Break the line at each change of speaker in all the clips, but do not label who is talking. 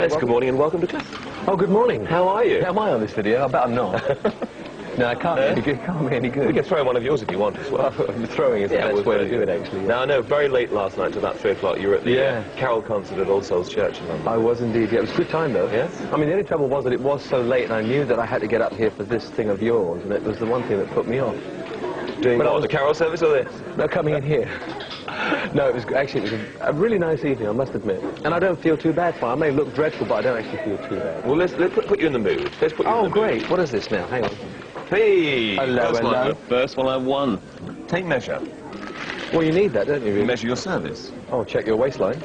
Yes, good morning and welcome to Cliff.
Oh, good morning.
How are you?
Am I on this video? I bet I'm not. No, it can't be any good.
We can throw one of yours if you want as well.
Throwing is the best way to do it, actually.
Now, I know, very late last night, to about 3 o'clock, you were at the Carol concert at All Souls Church in London.
I was indeed, yeah. It was a good time, though.
Yes?
I mean, the only trouble was that it was so late, and I knew that I had to get up here for this thing of yours, and it was the one thing that put me off.
Doing what, the Carol service or this?
No, coming in here. No, it was a really nice evening, I must admit. And I don't feel too bad for it. I may look dreadful, but I don't actually feel too bad.
Well, let's put you in the mood. Let's put you in the
great.
mood.
What is this now? Hang on.
Hey!
Hello.
First one I won. Take measure.
Well, you need that, don't you, really?
Measure your service.
Oh, check your waistline.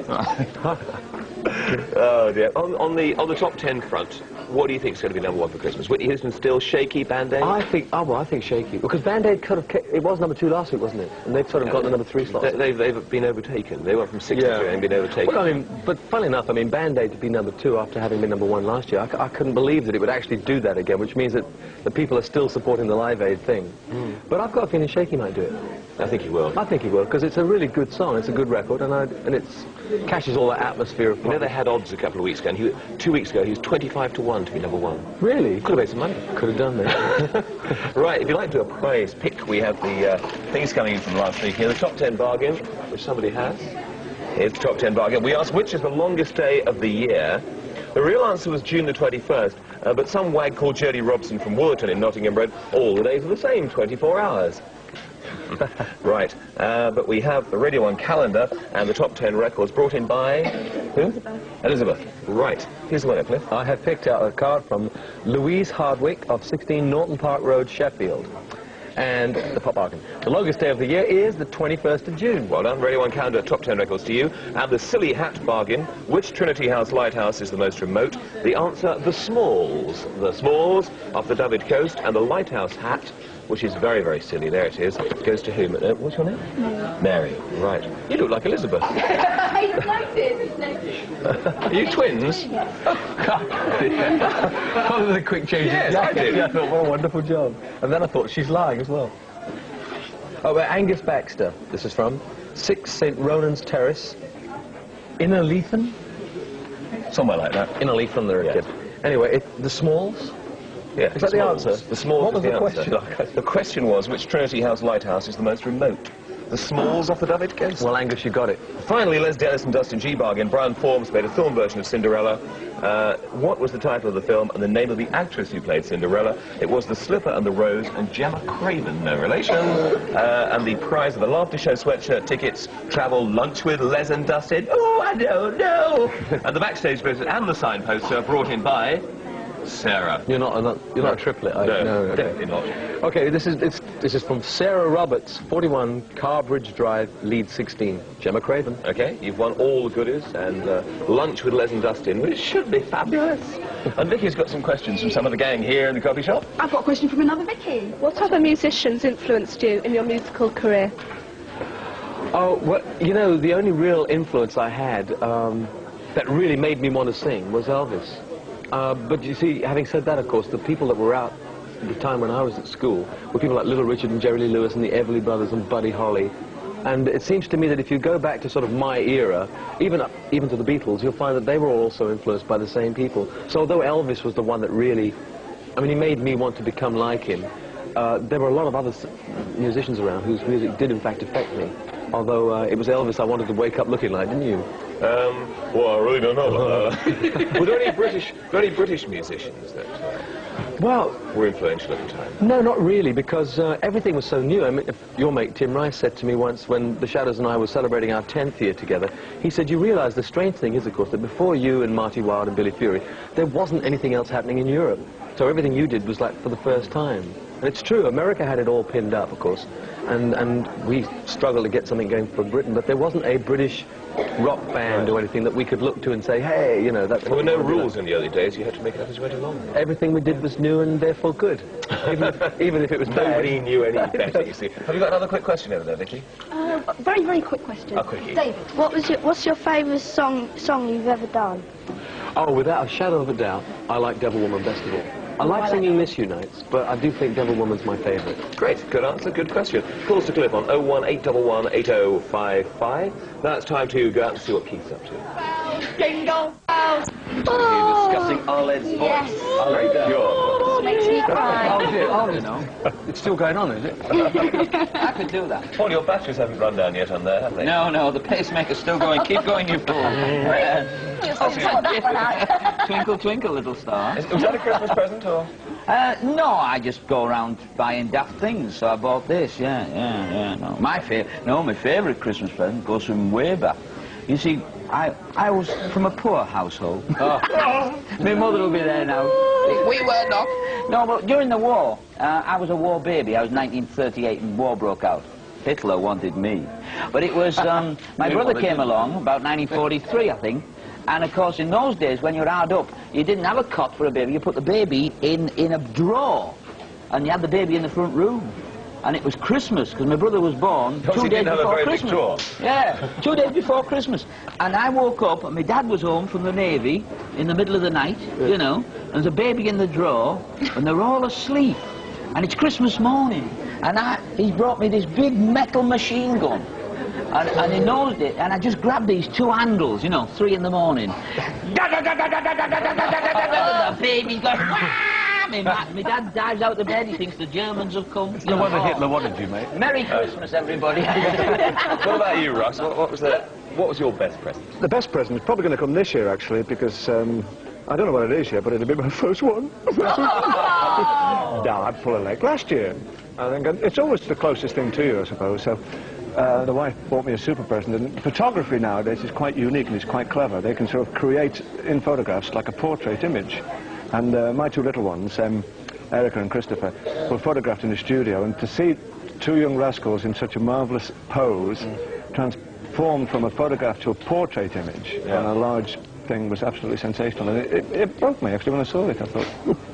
Oh, dear. On the top 10 front, what do you think is going to be #1 for Christmas? Whitney Houston still shaky, Band-Aid?
I think shaky. Because Band-Aid kind of, it was #2 last week, wasn't it? And they've sort of got the #3 slot.
They've been overtaken. They went from 6 to 3 and been overtaken.
Well, I mean, but funnily enough, I mean, Band-Aid to be #2 after having been #1 last year, I couldn't believe that it would actually do that again, which means that the people are still supporting the Live Aid thing. But I've got a feeling Shaky might do it.
I think he will.
I think he will, because it's a really good song, it's a good record, and it catches all that atmosphere of...
You know, they had odds a couple of weeks ago, and 2 weeks ago he was 25 to 1 to be #1.
Really?
Could have made some money.
Could have done that.
Right, if you'd like to do a prize pick, we have the things coming in from last week here. The top 10 bargain, which somebody has. Here's the top 10 bargain. We asked which is the longest day of the year. The real answer was June the 21st, but some wag called Jodie Robson from Woollerton in Nottingham read, all the days are the same, 24 hours. Right, but we have the Radio 1 calendar and the top 10 records brought in by... Who? Elizabeth. Right. Here's the winner, Cliff.
I have picked out a card from Louise Hardwick of 16 Norton Park Road, Sheffield. And the pop bargain. The longest day of the year is the 21st of June.
Well done. Radio 1 calendar, top 10 records to you. And the silly hat bargain. Which Trinity House lighthouse is the most remote? The answer, the Smalls. The Smalls off the David coast, and the lighthouse hat, which is very, very silly. There it is. Goes to whom? What's your name?
Mary.
Mary. Right. You look like Elizabeth.
I noticed.
Are you twins?
Oh, God. Followed the quick change.
Yes, I did.
I thought, what a wonderful job. And then I thought, she's lying as well. Oh, Angus Baxter, this is from 6 St. Ronan's Terrace, Innerleithen?
Somewhere like that.
Innerleithen, there it is. Anyway, the Smalls?
Yeah,
is that the answer?
The Smalls.
What was the
question? The question was, which Trinity House lighthouse is the most remote? The Smalls off the David coast.
Well, Angus, you got it.
Finally, Les Dennis and Dustin G. bargain. Brian Forms made a film version of Cinderella. What was the title of the film and the name of the actress who played Cinderella? It was The Slipper and the Rose and Gemma Craven, no relation. And the prize of the Laughter Show sweatshirt tickets, travel, lunch with Les and Dustin. Oh, I don't know. And the backstage visit and the signposts are brought in by... Sarah.
You're not a triplet.
No, definitely not.
Okay, this is from Sarah Roberts, 41 Carbridge Drive, Leeds 16. Gemma Craven.
Okay, you've won all the goodies and lunch with Les and Dustin, which should be fabulous. And Vicky's got some questions from some of the gang here in the coffee shop.
I've got a question from another Vicky.
What other musicians influenced you in your musical career?
Oh, well, you know, the only real influence I had that really made me want to sing was Elvis. But you see, having said that, of course, the people that were out at the time when I was at school were people like Little Richard and Jerry Lee Lewis and the Everly Brothers and Buddy Holly. And it seems to me that if you go back to sort of my era, even to the Beatles, you'll find that they were also influenced by the same people. So although Elvis was the one that really, I mean, he made me want to become like him, there were a lot of other musicians around whose music did in fact affect me. Although it was Elvis I wanted to wake up looking like, didn't you?
Well, I really don't know. Were there any British musicians that were influential at the time?
No, not really, because everything was so new. I mean, your mate Tim Rice said to me once when the Shadows and I were celebrating our 10th year together, he said, you realise the strange thing is, of course, that before you and Marty Wilde and Billy Fury, there wasn't anything else happening in Europe. So everything you did was like for the first time. And it's true, America had it all pinned up, of course, and we struggled to get something going for Britain, but there wasn't a British rock band or anything that we could look to and say, hey, you know, that's...
There were no rules in the early days, you had to make it up as you went along.
Everything we did was new and therefore good, even if it was bad.
Nobody knew any better, you see. Have you got another quick question over there, Vicky?
Very, very quick question.
A quickie.
David.
What's your favourite song you've ever done?
Oh, without a shadow of a doubt, I like Devil Woman best of all. I like singing Miss You Nights, but I do think Devil Woman's my favourite.
Great, good answer, good question. Calls to Cliff on 01811 8055. Now it's time to go out and see what Keith's up to.
Jingle bells.
Oh,
Discussing Arled's voice.
yes.
Very pure.
Makes me cry.
Oh, dear. Oh, you know. It's still going on, is it?
I could do that.
Paul, your batteries haven't run down yet on there, have they?
No, no, the pacemaker's still going. Keep going, you fool. Twinkle, twinkle, little star.
Was that a Christmas present, or?
No, I just go around buying daft things, so I bought this, yeah, no. My favourite Christmas present goes from way back. You see, I was from a poor household. My mother will be there now. We were not. No, but during the war, I was a war baby. I was 1938 and war broke out. Hitler wanted me. But it was, my brother came along about 1943, I think. And of course, in those days, when you're hard up, you didn't have a cot for a baby. You put the baby in a drawer. And you had the baby in the front room. And it was Christmas, because my brother was born 2 days before Christmas. Yeah, 2 days before Christmas. And I woke up, and my dad was home from the Navy in the middle of the night, you know, and there's a baby in the drawer, and they're all asleep. And it's Christmas morning. And he's brought me this big metal machine gun. And he knows it, and I just grabbed these two handles, you know, 3 in the morning. The baby's going, my dad dives out of bed, he thinks the Germans have come.
No wonder Hitler wanted you, mate.
Merry Christmas, everybody.
What about you, Russ? What was your best present?
The best present is probably going to come this year, actually, because I don't know what it is yet, but it'll be my first one. No, I'd pull a leg last year. I think it's always the closest thing to you, I suppose. So the wife bought me a super present, and photography nowadays is quite unique and it's quite clever. They can sort of create in photographs like a portrait image. And my two little ones, Erica and Christopher, were photographed in the studio, and to see two young rascals in such a marvellous pose transformed from a photograph to a portrait image on a large thing was absolutely sensational. And it broke me, actually, when I saw it. I thought,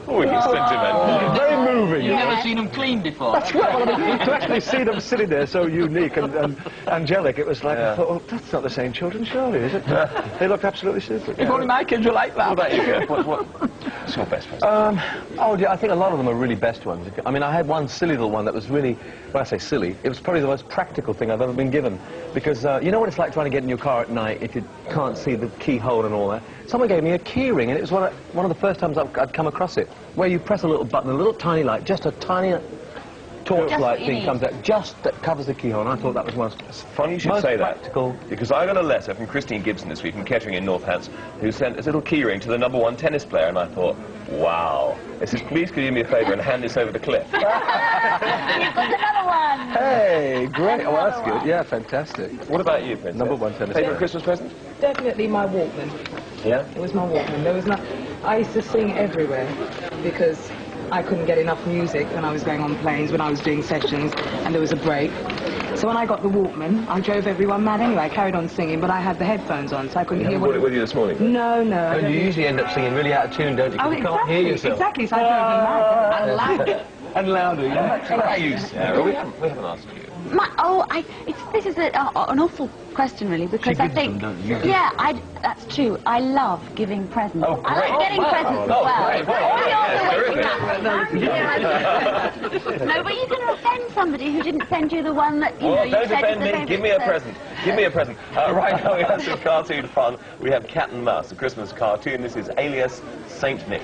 oh, it's sentimental.
Very moving.
You've never seen them clean before.
That's right. Well, I mean, to actually see them sitting there so unique and angelic, it was like, I thought, well, that's not the same children, surely, is it? They looked absolutely super.
If only my kids were like that.
What about you, Kev? What's your best present?
Oh, dear, I think a lot of them are really best ones. I mean, I had one silly little one that was really, when I say silly, it was probably the most practical thing I've ever been given. Because you know what it's like trying to get in your car at night if you can't see the keyhole and all that? Someone gave me a key ring, and it was one of the first times I'd come across it, where you press a little button, a little tiny light, just a tiny torchlight thing comes out, just that covers the keyhole, and I thought that was
It's funny you should say
practical.
That, because I got a letter from Christine Gibson this week from Kettering in Northants, who sent this little key ring to the #1 tennis player, and I thought, wow. It says, please could you do me a favour and hand this over to Cliff.
You've got another one.
Hey, great. Oh, that's good. Yeah, fantastic.
What about you, Princess?
#1 tennis
Favourite
player.
Christmas present?
Definitely my Walkman.
Yeah?
It was my Walkman. There was not. I used to sing everywhere because I couldn't get enough music when I was going on planes, when I was doing sessions, and there was a break. So when I got the Walkman, I drove everyone mad anyway. I carried on singing, but I had the headphones on, so I couldn't hear
You
what...
brought it with you this morning?
No, no. I
And
don't
you
use
usually end up singing really out of tune, don't you? 'Cause you can't hear yourself.
Exactly, so I drove them mad. And loud.
And louder, yeah.
What about you, Sarah? We haven't asked you.
This is an awful question, really, because I think, that's true. I love giving presents.
Oh,
I like
great.
getting presents as well.
Great.
No, but you're going to offend somebody who didn't send you the one that, you know, you
Don't
said
offend
was the
me. Give me a
favourite
present. Give me a present. Right now we have some cartoon fun. We have Cat and Mouse, a Christmas cartoon. This is Alias Saint Nick.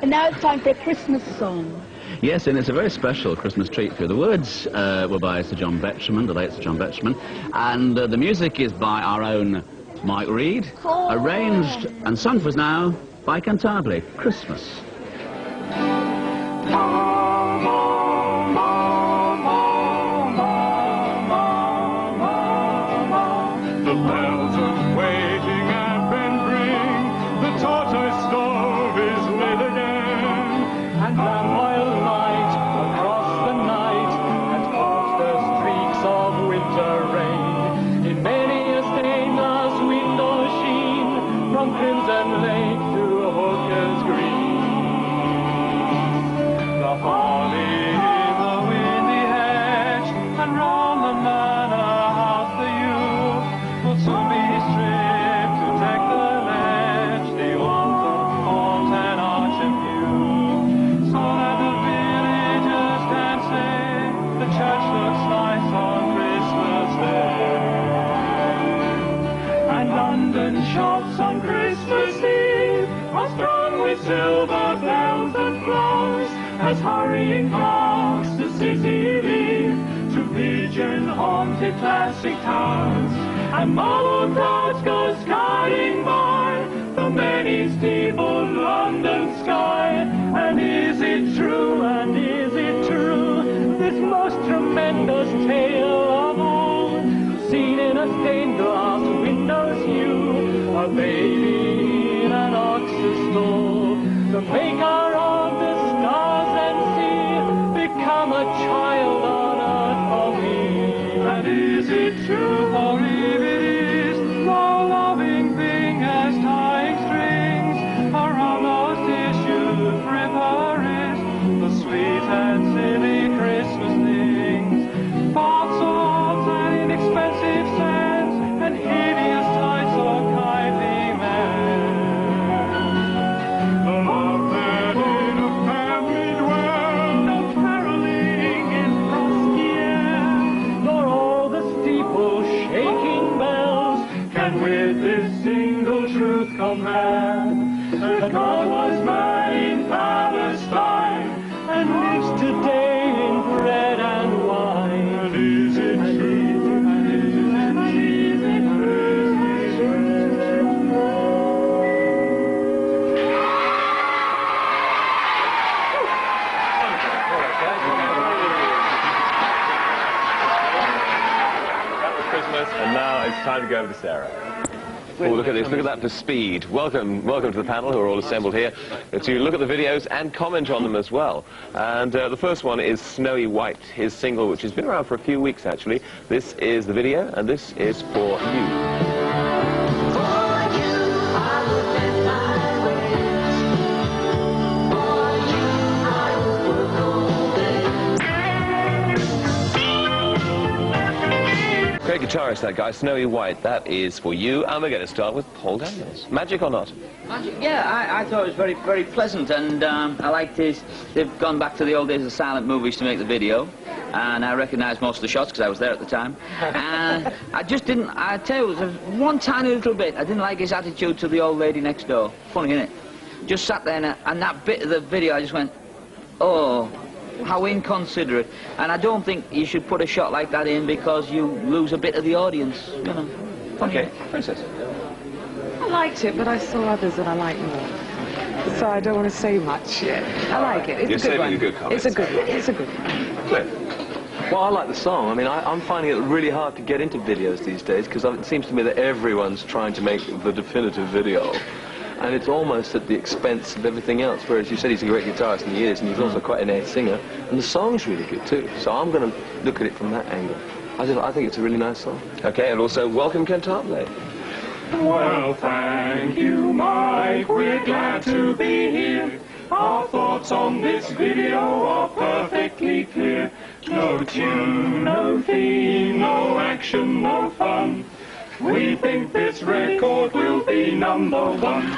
And now it's time for a Christmas song.
Yes, and it's a very special Christmas treat for you. The words were by Sir John Betjeman, the late Sir John Betjeman, and the music is by our own Mike Reed, arranged and sung for us now by Cantabile. Christmas.
The bells of waiting have been ring, the tortoise stove is lit again, and lamplight light across the night, and off the streaks of winter rain. In many a stained glass window sheen, from crimson lake to hooker's green. The holly in the windy hedge, and round the manor house the yew will soon be stripped to deck the ledge, the wanton font and arch of view. So that the villagers can say the church looks nice on Christmas Day. Christmas Eve are strung with silver bells and flows, as hurrying crowds the city leave to pigeon-haunted classic towns, and marble crowds go skying by the many-steepled London sky. And is it true, and is it true, this most tremendous tale of all, seen in a stained glass window's view, a baby in an ox's stall, the maker of the stars and sea, become a child on earth for me. And is it true, for if it is, the loving thing has tying strings around those tissues, rip her wrist, the sweet and silly Christmas things, parts of and inexpensive scents, and hideous tights of kindly men. The love that in a family dwell, no caroling in frosty air, nor all the steeple shaking bells can with this single truth compare, that God was man in Palestine and lives today in bread and wine. And is it true? And is it
That was Christmas, and now it's time to go over to Sarah. Oh, look at this, look at that for speed. Welcome to the panel who are all assembled here to look at the videos and comment on them as well. And the first one is Snowy White, his single, which has been around for a few weeks actually. This is the video, and this is for you. Great guitarist, that guy, Snowy White. That is for you, and we're going to start with Paul Daniels. Magic or not?
Magic, yeah, I thought it was very, very pleasant, and I liked his. They've gone back to the old days of silent movies to make the video, and I recognised most of the shots because I was there at the time. And I just didn't. I tell you, there's one tiny little bit. I didn't like his attitude to the old lady next door. Funny, isn't it? Just sat there, and that bit of the video, I just went, oh. How inconsiderate. And I don't think you should put a shot like that in because you lose a bit of the audience, you know. Funny.
Okay, Princess.
I liked it, but I saw others that I liked more. So I don't want to say much yet. I like it. It's a good one.
Good comments.
It's a good one. It's a good one.
Cliff.
Well, I like the song. I mean, I'm finding it really hard to get into videos these days because it seems to me that everyone's trying to make the definitive video. And it's almost at the expense of everything else, whereas you said he's a great guitarist, and he is, and he's also quite an air singer, and the song's really good too. So I'm going to look at it from that angle. I think it's a really nice song.
Okay, and also welcome Kent Hartley.
Well, thank you, Mike, we're glad to be here. Our thoughts on this video are perfectly clear. No tune, no theme, no action, no fun. We think this record will be #1.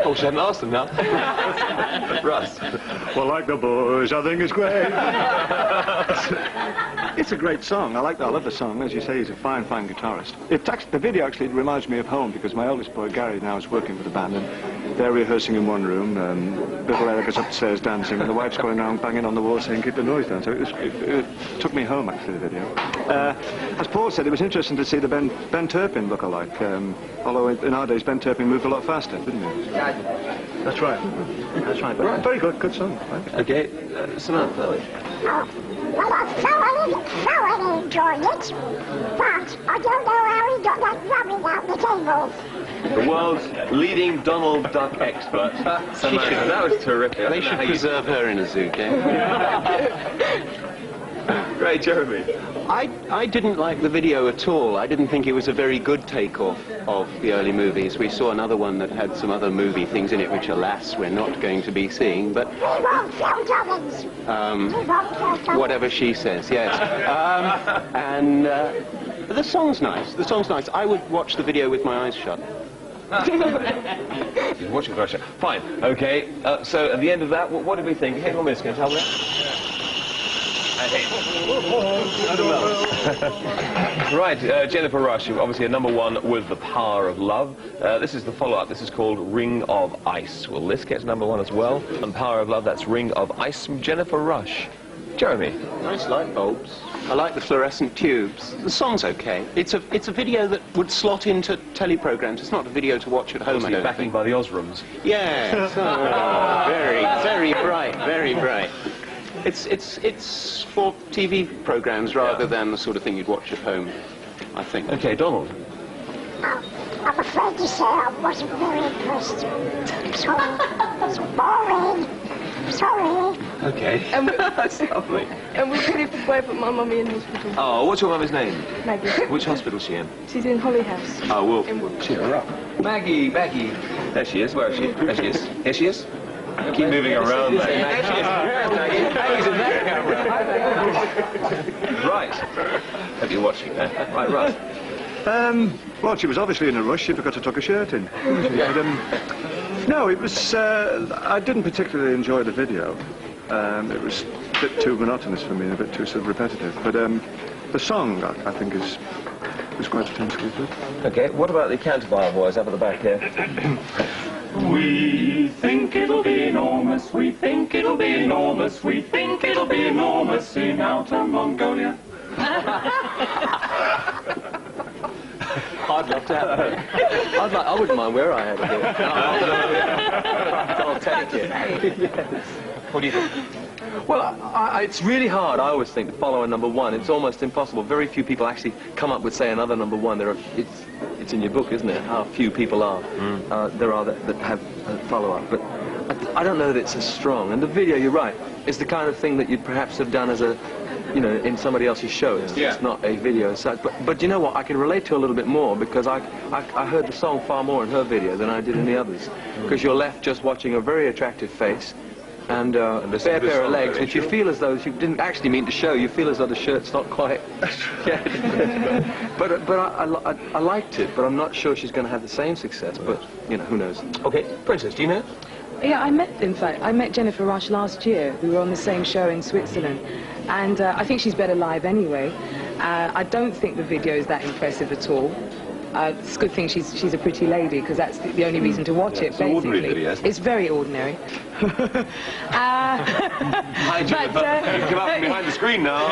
Oh, she hadn't asked him now. Russ.
Well, like the boys, I think it's great. It's a great song. I love the song. As you say, he's a fine guitarist. The video actually reminds me of home because my oldest boy, Gary, now is working for the band, and they're rehearsing in one room, little Erica's upstairs dancing, and the wife's going around banging on the wall saying, keep the noise down. So it took me home, actually, the video. As Paul said, it was interesting to see the Ben Turpin look-alike, although in our days, Ben Turpin moved a lot faster, didn't he? That's right. That's right. But very good song.
Okay, Samantha.
Well, I thoroughly enjoyed it, but I don't know how he got that rubbing out the table.
The world's leading Donald Duck expert, Samantha. That was terrific.
They should preserve her in a zoo, okay?
Great, Jeremy.
I didn't like the video at all. I didn't think it was a very good takeoff of the early movies. We saw another one that had some other movie things in it, which, alas, we're not going to be seeing, but... whatever she says, yes. The song's nice. The song's nice. I would watch the video with my eyes shut.
You're watching the shot. Fine. Okay. So at the end of that, what did we think? Hang on a minute, can you tell me? Right, Jennifer Rush, obviously a #1 with The Power of Love. This is the follow-up. This is called Ring of Ice. Will this get to #1 as well? And Power of Love, that's Ring of Ice from Jennifer Rush. Jeremy.
Nice light bulbs. I like the fluorescent tubes. The song's okay. It's a video that would slot into teleprograms. It's not a video to watch at home, I don't
backing
think.
by the Osrams.
Yeah. Very, very bright, very bright. It's for TV programs rather than the sort of thing you'd watch at home, I think.
Okay, Donald.
I'm afraid to say I wasn't very impressed. Sorry. It's boring. Sorry.
Okay.
And we,
Lovely.
and we really away put my mummy in hospital.
Oh, what's your mum's name?
Maggie.
Which hospital is she in?
She's in Holly House.
Oh, well,
In Wood.
cheer her up.
Maggie, Maggie.
There she is. Where is she? There she is. Here she is. Keep moving around, Maggie. There she is. Maggie's in there. Right. Hope you're watching there. Right, Russ.
Well, she was obviously in a rush. She forgot to tuck her shirt in. But, no, it was... I didn't particularly enjoy the video. It was a bit too monotonous for me, a bit too sort of repetitive. But the song, I think, was quite intensely good.
Okay, what about the Canterbury boys up at the back here?
We think it'll be enormous, we think it'll be enormous, we think it'll be enormous in Outer Mongolia.
I'd love to have it. I wouldn't mind where I had it. I'll take it. Yes.
What do you think?
Well, it's really hard, I always think, to follow a #1. It's almost impossible. Very few people actually come up with, say, another #1. It's in your book, isn't it? How few people are. There are that have a follow-up. But I don't know that it's as strong. And the video, you're right, is the kind of thing that you'd perhaps have done as a, in somebody else's show. It's not a video as such. But you know what? I can relate to a little bit more because I heard the song far more in her video than I did in the others. Because you're left just watching a very attractive face and a fair pair of legs, which you feel as though you didn't actually mean to show. You feel as though the shirt's not quite... But I liked it, but I'm not sure she's going to have the same success. But, who knows?
Okay, Princess, do you know?
Yeah, I met Jennifer Rush last year. We were on the same show in Switzerland. And I think she's better live anyway. I don't think the video is that impressive at all. It's a good thing she's a pretty lady, because that's the only reason to watch it, basically.
Ordinary video,
it's very ordinary.
Hi, Jennifer. You come up from behind the screen now.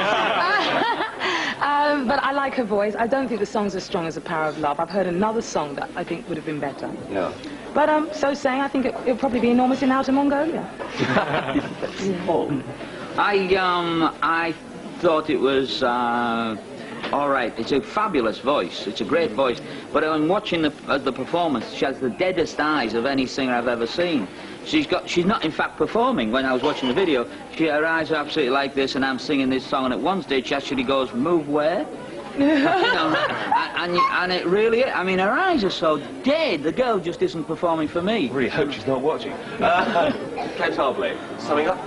But I like her voice. I don't think the song's as strong as The Power of Love. I've heard another song that I think would have been better.
Yeah.
But so saying, I think it'll probably be enormous in Outer Mongolia.
I thought it was all right. It's a fabulous voice. It's a great voice. But I'm watching the performance. She has the deadest eyes of any singer I've ever seen. She's not in fact performing. When I was watching the video, her eyes are absolutely like this, and I'm singing this song, and at one stage she actually goes, "Move where?" and it really, I mean, her eyes are so dead. The girl just isn't performing for me.
I really hope she's not watching. Cantabile, summing up.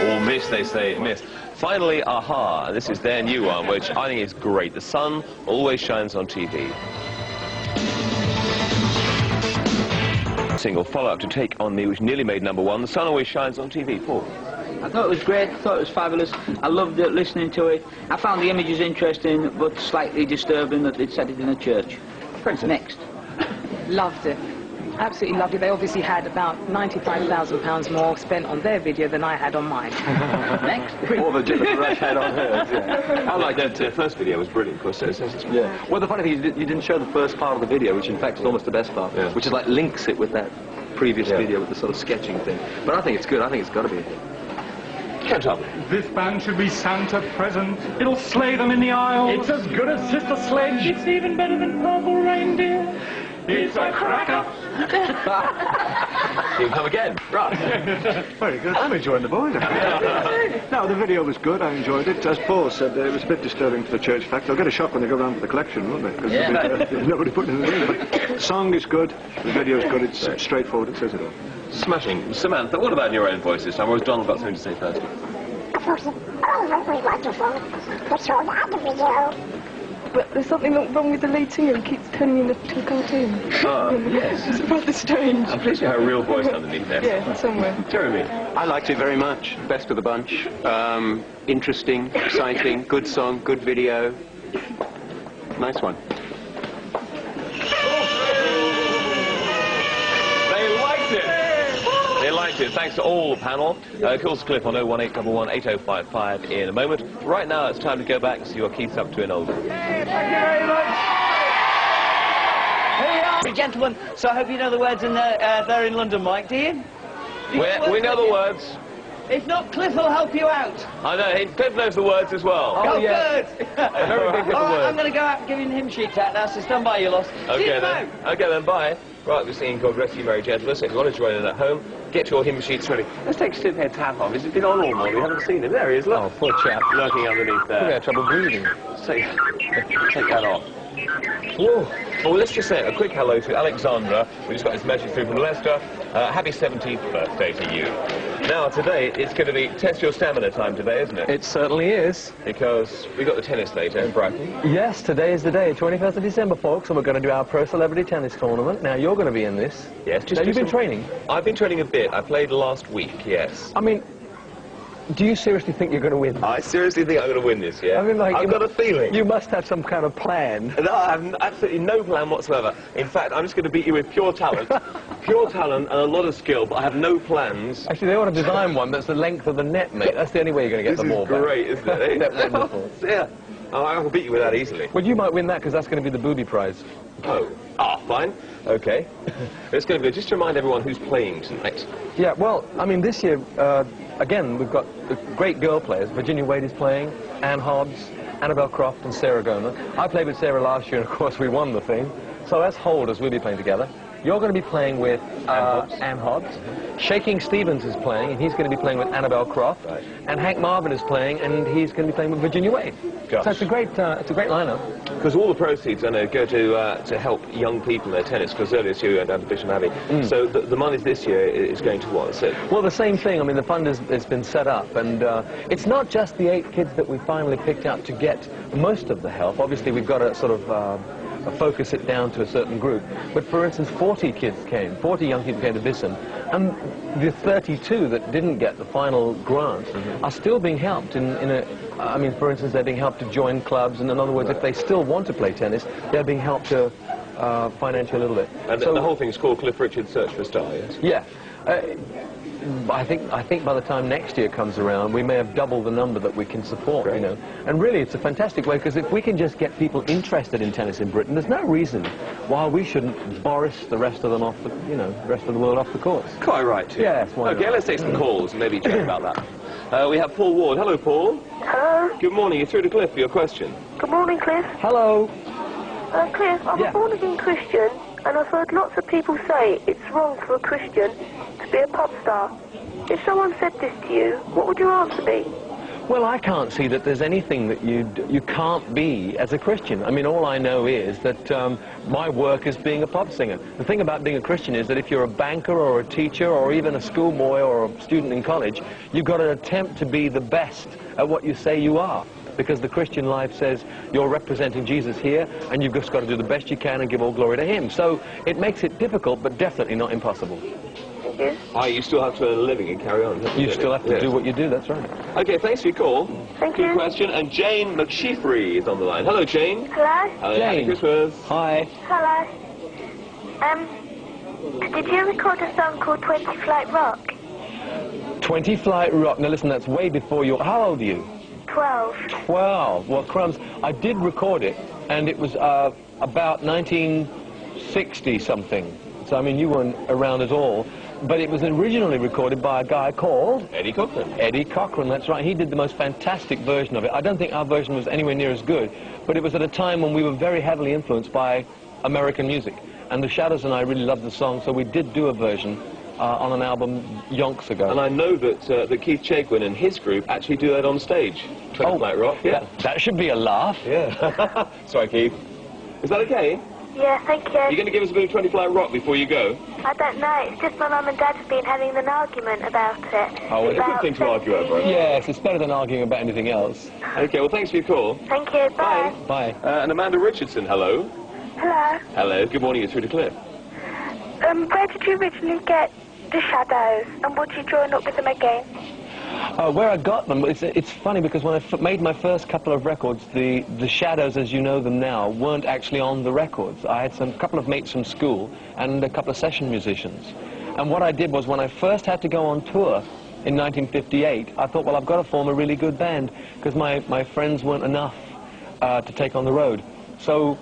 Oh, miss, they say, miss. Finally, Aha. This is their new one, which I think is great. The sun always shines on TV. Single follow-up to Take On Me, which nearly made #1. The sun always shines on TV. Paul.
I thought it was great. I thought it was fabulous. I loved it, listening to it. I found the images interesting, but slightly disturbing that they'd set it in a church.
Princess.
Next.
Loved it. Absolutely loved it. They obviously had about £95,000 more spent on their video than I had on mine.
Next.
Or the Jennifer Rush had on hers, yeah. I like that first video, was brilliant, of course.
Yeah. Well, the funny thing is you didn't show the first part of the video, which in fact is almost the best part, which is like links it with that previous video with the sort of sketching thing. But I think it's good. I think it's got to be a hit.
This band should be Santa present. It'll slay them in the aisles. It's as good as Sister Sledge. It's even better than Purple Reindeer. It's a cracker.
You come again. Right.
Very good. I'm enjoying the boys. No, the video was good. I enjoyed it. As Paul said, it was a bit disturbing for the church. In fact, they'll get a shock when they go around for the collection, won't they? Because there's nobody putting it in. But the song is good. The video is good. It's straightforward. It says it all.
Smashing. Samantha, what about your own voice this time? Or has Donald got something to say first?
Of course, all of it was wonderful. But so that the video,
but there's something wrong with the lead singer who keeps turning into a cartoon.
Yes.
It's rather strange.
I'm pleased you have a real voice underneath there.
Yeah, somewhere.
Jeremy.
I liked it very much. Best of the bunch. Interesting, exciting, good song, good video. Nice one.
They liked it. Thanks to all the panel. Call us Cliff on 01811 8055 in a moment. Right now, it's time to go back and see what Keith's up to in Oldham.
Thank you very much. Here we are, gentlemen. So I hope you know the words in there in London, Mike. Do you?
We know the words.
If not, Cliff will help you out.
I know. Cliff knows the words as well.
Oh,
yeah.
good.
Very big
All right,
words.
I'm going to go out giving him sheets out now, so stand by, you lot.
Okay then. Okay then. Bye. Right, we're singing God Rest You Merry Gentlemen. So if you want to join in at home, get your hymn sheets ready. Let's take Stiffhead's hat off. Has he been on all morning? We haven't seen him. There he is. Look.
Oh, poor chap.
Lurking underneath there.
We had trouble breathing.
Take that off. Whoa. Well, let's just say a quick hello to Alexandra, who just got his message through from Leicester. Happy 17th birthday to you. Now, today, it's going to be test your stamina time today, isn't it?
It certainly is.
Because we've got the tennis later in Brighton.
Yes, today is the day, 21st of December, folks, and we're going to do our Pro Celebrity Tennis Tournament. Now, you're going to be in this.
Yes.
Now, you've been training?
I've been training a bit. I played last week, yes.
I mean, do you seriously think you're going to win?
I seriously think I'm going to win this, yeah.
I mean, like,
I've got a feeling.
You must have some kind of plan.
No, I have absolutely no plan whatsoever. In fact, I'm just going to beat you with pure talent. Pure talent and a lot of skill, but I have no plans.
Actually, they want to design one that's the length of the net, mate. That's the only way you're going to get the ball back.
This is great, isn't it?
That's wonderful.
Yeah. Oh, I will beat you with that easily.
Well, you might win that because that's going to be the booby prize.
Oh. Ah, fine. Okay. It's going to be, just to remind everyone who's playing tonight.
Yeah, well, I mean, this year, again, we've got great girl players. Virginia Wade is playing, Anne Hobbs, Annabelle Croft and Sarah Goma. I played with Sarah last year, and of course, we won the thing. So as holders, we'll be playing together. You're going to be playing with Anne Hobbs. Shaking Stevens is playing, and he's going to be playing with Annabelle Croft. Right. And Hank Marvin is playing, and he's going to be playing with Virginia Wade. Gosh. So it's a great lineup.
Because all the proceeds are going to go to help young people in their tennis, because earlier this year we went down to Bishop Abbey. So the money this year is going to what? So
well, the same thing. I mean, the fund has been set up, and it's not just the 8 kids that we finally picked out to get most of the help. Obviously, we've got to sort of focus it down to a certain group. But for instance, 40 young people came to Bishop, and the 32 that didn't get the final grant are still being helped I mean, for instance, they're being helped to join clubs, and in other words, if they still want to play tennis, they're being helped to financially a little bit.
And so the whole thing is called Cliff Richard's Search for a Star, yes?
Yeah. I think by the time next year comes around, we may have doubled the number that we can support, you know. And really, it's a fantastic way, because if we can just get people interested in tennis in Britain, there's no reason why we shouldn't Boris the rest of them off the, rest of the world off the course.
Quite right, too.
Yes, why
Okay,
not?
let's take some calls and maybe chat about that. We have Paul Ward. Hello, Paul.
Hello.
Good morning. You're through to Cliff for your question.
Good morning, Cliff.
Hello.
Cliff, I'm a born-again Christian, and I've heard lots of people say it's wrong for a Christian to be a pop star. If someone said this to you, what would your answer be?
Well, I can't see that there's anything that you can't be as a Christian. I mean, all I know is that my work is being a pop singer. The thing about being a Christian is that if you're a banker or a teacher or even a schoolboy or a student in college, you've got to attempt to be the best at what you say you are. Because the Christian life says you're representing Jesus here, and you've just got to do the best you can and give all glory to him. So it makes it difficult, but definitely not impossible.
You still have to earn a living and carry on.
You still have to do what you do, that's right.
Okay, thanks for your call.
Thank
Good
you.
question. And Jane McShifrey is on the line. Hello, Jane.
Hello?
Hello,
Jane.
Happy Christmas.
Hi.
Hello. Did you record a song called 20 Flight Rock?
20 Flight Rock. Now listen, that's way before your... How old are you?
12.
12. Well, crumbs. I did record it, and it was about 1960-something. So, I mean, you weren't around at all. But it was originally recorded by a guy called...
Eddie Cochran.
Eddie Cochran, that's right. He did the most fantastic version of it. I don't think our version was anywhere near as good, but it was at a time when we were very heavily influenced by American music. And the Shadows and I really loved the song, so we did do a version on an album yonks ago.
And I know that that Keith Chegwin and his group actually do that on stage. 20 Flight Rock.
Yeah. That should be a laugh.
Yeah. Sorry, Keith. Is that okay?
Yeah, thank you.
Are you going to give us a bit of 20 Fly Rock before you go?
I don't know, it's just my mum and dad have been having an argument about it.
Oh, well, it's a good thing to argue over.
Yes, it's better than arguing about anything else.
Okay, well, thanks for your call.
Thank you, bye.
Bye.
And Amanda Richardson, hello.
Hello.
Hello, good morning, you're through to Cliff.
Where did you originally get the shadows, and would you join up with them again?
Where I got them, it's funny because when I made my first couple of records, the shadows as you know them now weren't actually on the records. I had a couple of mates from school and a couple of session musicians. And what I did was when I first had to go on tour in 1958, I thought, well, I've got to form a really good band because my friends weren't enough to take on the road. So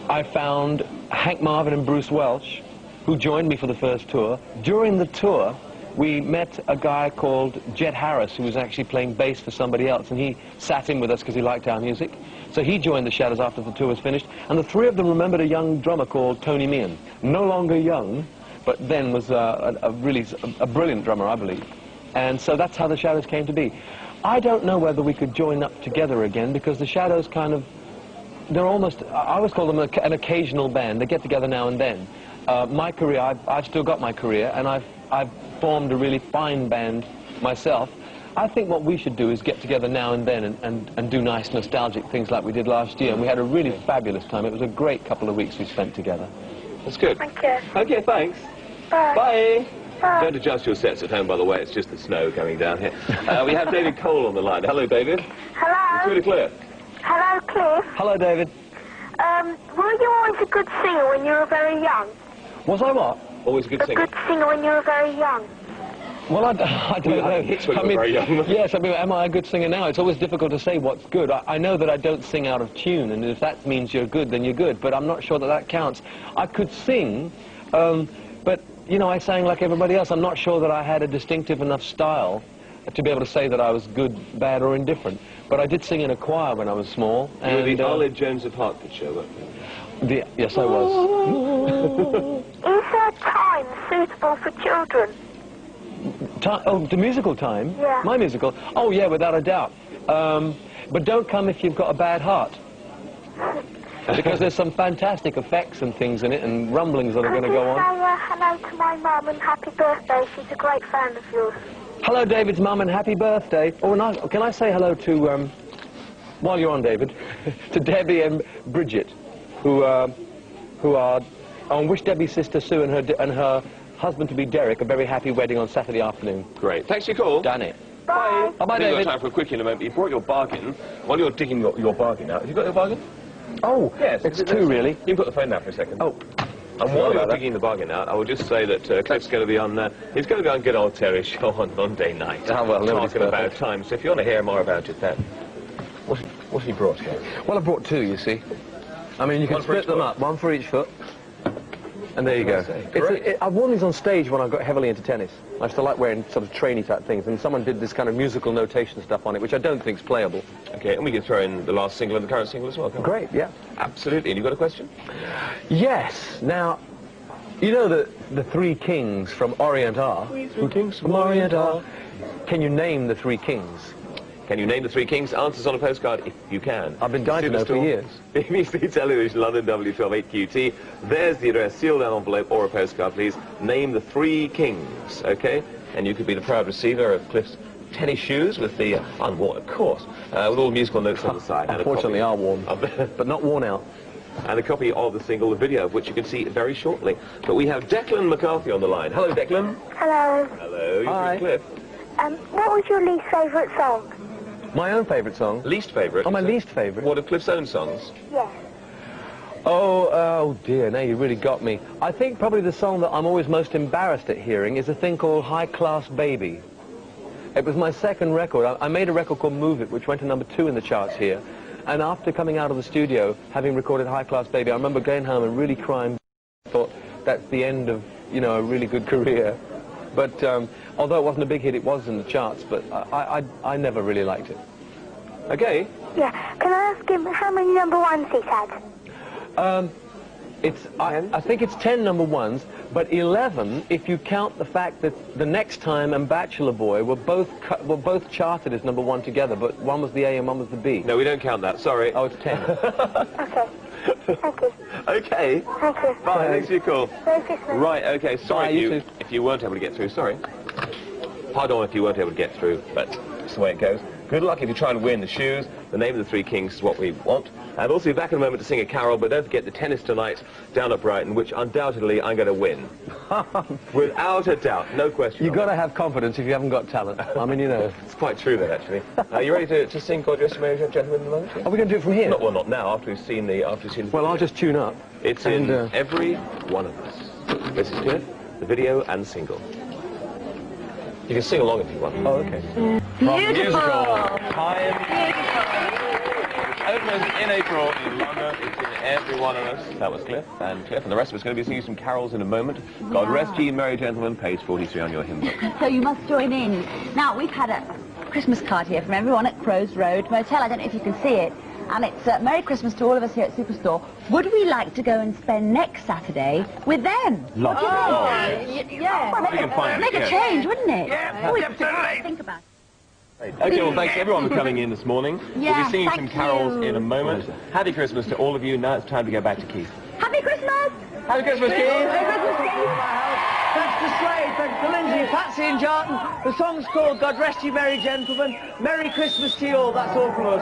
I found Hank Marvin and Bruce Welch, who joined me for the first tour. During the tour, we met a guy called Jet Harris, who was actually playing bass for somebody else, and he sat in with us because he liked our music. So he joined the Shadows after the tour was finished, and the three of them remembered a young drummer called Tony Meehan. No longer young, but then was a brilliant drummer, I believe. And so that's how the Shadows came to be. I don't know whether we could join up together again, because the Shadows kind of, they're almost, I always call them an occasional band. They get together now and then. My career, I've still got my career, and I've formed a really fine band myself. I think what we should do is get together now and then and do nice nostalgic things like we did last year, and we had a really fabulous time. It was a great couple of weeks we spent together.
That's good.
Thank you.
Okay, thanks.
Bye.
Bye.
Bye.
Don't adjust your sets at home, by the way. It's just the snow coming down here. We have David Cole on the line. Hello, David.
Hello.
It's really clear.
Hello, Cliff.
Hello, David.
Were you always a good singer when you were very young?
Was I what?
Always a good singer.
A good singer when you were very young.
Well, I don't know.
Hits when you were very young.
Yes, I mean, am I a good singer now? It's always difficult to say what's good. I know that I don't sing out of tune, and if that means you're good, then you're good, but I'm not sure that that counts. I could sing, but, you know, I sang like everybody else. I'm not sure that I had a distinctive enough style to be able to say that I was good, bad, or indifferent. But I did sing in a choir when I was small.
You were the Arled Jones of Hertfordshire, weren't you?
Yes, I was.
Is there time suitable for children?
Oh, the musical time?
Yeah.
My musical? Oh, yeah, without a doubt. But don't come if you've got a bad heart. Because there's some fantastic effects and things in it, and rumblings that are going to go on.
Say hello to my mum and happy birthday. She's a great fan of yours.
Hello, David's mum, and happy birthday. Oh, and can I say hello to, while you're on, David, to Debbie and Bridget, who are, and wish Debbie's sister Sue and her husband-to-be Derek a very happy wedding on Saturday afternoon.
Great. Thanks for your call.
Done it.
Bye.
Bye-bye, David.
We've got time for a quickie in a moment. You brought your bargain. While you're digging your bargain out, have you got your bargain?
Oh,
yes.
It's two, really.
You can put the phone down for a second.
Oh.
And while you're digging the bargain out, I will just say that Cliff's going to be on, he's going to be on Good Old Terry's show on Monday night.
Oh, well,
talking about time. So if you want to hear more about it then, what have you brought here?
Well, I brought two, you see. I mean, you can split them up, one for each foot. And there you go. I've worn these on stage when I got heavily into tennis. I used to like wearing sort of trainy type things, and someone did this kind of musical notation stuff on it, which I don't think is playable.
Okay, and we can throw in the last single and the current single as well, can't we?
Great, yeah.
Absolutely. And you got a question?
Yes. Now, you know the three kings from Orient are?
Three kings
from Orient are. Can you name the three kings?
Can you name the three kings? Answers on a postcard if you can.
I've been dying to know for years.
BBC Television, London, W128QT. There's the address. Seal that envelope or a postcard, please. Name the three kings, okay? And you could be the proud receiver of Cliff's tennis shoes with the unworn, of course, with all the musical notes on the side.
Unfortunately, are worn, but not worn out.
And a copy of the single, the video of which you can see very shortly. But we have Declan McCarthy on the line. Hello, Declan.
Hello.
Hello.
Hi.
Cliff.
What was your least favourite song?
My own favourite song?
Least favourite?
Oh, my least favourite?
What of Cliff's own songs?
Yes.
Oh dear, now you really got me. I think probably the song that I'm always most embarrassed at hearing is a thing called High Class Baby. It was my second record. I made a record called Move It, which went to #2 in the charts here. And after coming out of the studio, having recorded High Class Baby, I remember going home and really crying. I thought, that's the end of, you know, a really good career. But although it wasn't a big hit, it was in the charts, but I never really liked it. Okay?
Yeah. Can I ask him how many #1s he's had?
I think it's 10 number ones, but 11 if you count the fact that The Next Time and Bachelor Boy were both charted as number one together, but one was the A and one was the B.
No, we don't count that. Sorry.
Oh, it's 10.
Okay. Thank you.
Okay.
Thank you.
Bye. Thanks for your call.
Merry Christmas.
Right. Okay. Sorry
Bye, you too.
if you weren't able to get through. Sorry. Pardon if you weren't able to get through, but it's the way it goes. Good luck if you try and win the shoes. The name of the Three Kings is what we want. And also be back in a moment to sing a carol, but don't forget the tennis tonight down at Brighton, which undoubtedly I'm going to win. Without a doubt, no question.
You've got to have confidence if you haven't got talent. I mean, you know.
It's quite true, that, actually. Are you ready to sing God Rest You Merry Gentlemen in the moment?
Are we going to do it from here?
Well, not now, after we've seen the...
Well, I'll just tune up.
It's in every one of us. This is good. The video and single. You can sing along if you want.
Oh, okay.
From musical Time. Opens in April in London. It's in every one of us. That was Cliff. And Cliff and the rest of us are going to be singing some carols in a moment. God Rest Ye Merry Gentlemen, page 43 on your hymn book.
So you must join in. Now, we've had a Christmas card here from everyone at Crows Road Motel. I don't know if you can see it. And it's Merry Christmas to all of us here at Superstore. Would we like to go and spend next Saturday with them?
Love
Yeah.
Well,
make a change, wouldn't it?
Yeah,
definitely. Think about it.
Okay, well, thanks everyone for coming in this morning.
Yeah,
we'll be singing some carols in a moment. Happy Christmas to all of you. Now it's time to go back to Keith.
Happy Christmas!
Happy Christmas, Keith!
Happy Christmas, Keith! Thanks to Slade, thanks to Lindsay, Patsy and Jarton. The song's called God Rest You Merry Gentlemen. Merry Christmas to you all. That's all from us.